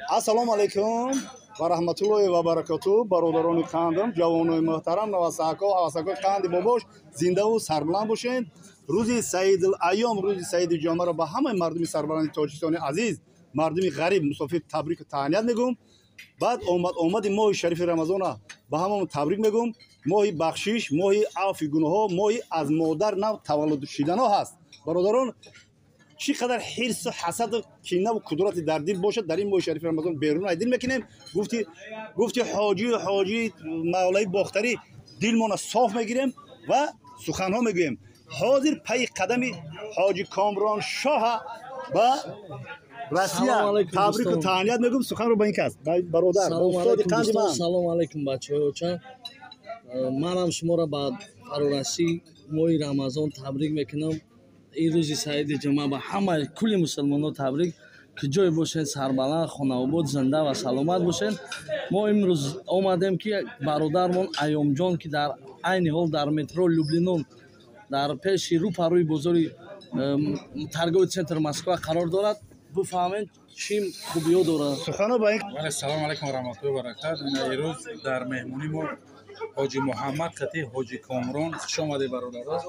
Ассалому алайкум ва раҳматуллоҳи ва баракатуҳ. Бародарони қандам, ҷавонони муҳтарам, навасаҳако, ҳавасакои қанди бобош зиндаву сарбуланд бошед. Рӯзи Саидул-айём, рӯзи Саиди ҷомаро ба ҳамаи мардуми сарбаланди Тоҷикистони азиз, мардуми ғариб, мусофир табрику таҳният мегӯм. Баъд омади моҳи шарифи Рамазона ба ҳамаон табрик мегӯм. моҳи бахшиш, моҳи афви гуноҳҳо, моҳи аз модар нав таваллуд шиданҳо ҳаст. бародарон, چی قدر حرص و حسد و کینه و کدورت در دل باشد در این ماه شریف رمضان بیرون از دل میکنیم. گفتی حاجی مولای باختری دلمون صاف میگیریم و سخنها میگوییم. حاضر پای قدم حاجی کامران شاه با رسمیت تبریک و تهنیت میگم. سخن رو با این کس برادر استاد قندی من. سلام علیکم بچه‌ها. منم شما را با فرارسی ماه رمضان تبریک میکنم. این روزی سعید جمعه با همه کل مسلمانان تبریک که جای باشین، سربلند، خانواده زنده و سلامت باشین. ما امروز آمدیم که برادرمون ایام جان که در عین حال در مترو لوبلینون در پیش روپروی بزرگ ترگوی سنتر مسکو قرار دارد. بفهمین چی خوبی‌ها داره. سخنو با این. سلام علیکم و رحمت الله و برکاته. امروز در مهمونی ما حاجی محمد قطی حاجی کامران شامده برادران.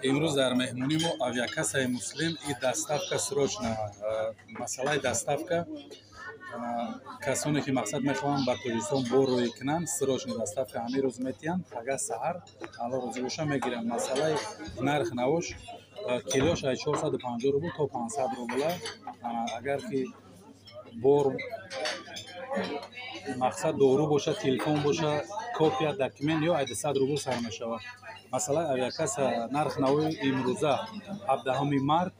امروز در مهمونی ما авиакасаи муслим и доставка срочно масъалаи доставка касоне ки мақсад мехоҳанд ба Тоҷикистон борӯӣ кунанд срочно доставка ҳамин рӯз метиҳанд. агар саҳар алло розӣ боша мегиранд. масъалаи нарх навош килош аз 450 рубл то 500 рубл. агар ки бор мақсад дору боша, телефон боша, копия документ ё 100 рубл сар мешавад. масъалаи авиакаса нарх навои имрӯза 17 март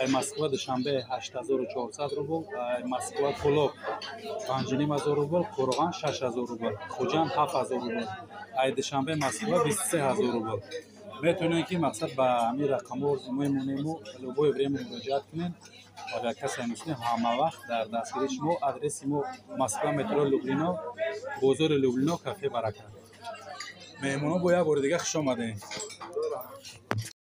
ай Москва душанбе 8400 рубл, ай Москва Кулок 5500 рубл, Қурған 6000 рубл, Хуҷанд 7000 рубл, ай душанбе Москва 23000 рубл. метавонед ки мақсад ба ҳамин рақамҳо мемонему любое время муроҷиат кунед. авиакасаи муслим ҳама вақт дар дастгири шумо. адреси мо Москва метро Люблино, бозори Люблино, кафе Баракат. меҳмонон бо як бори дига хуш омадед.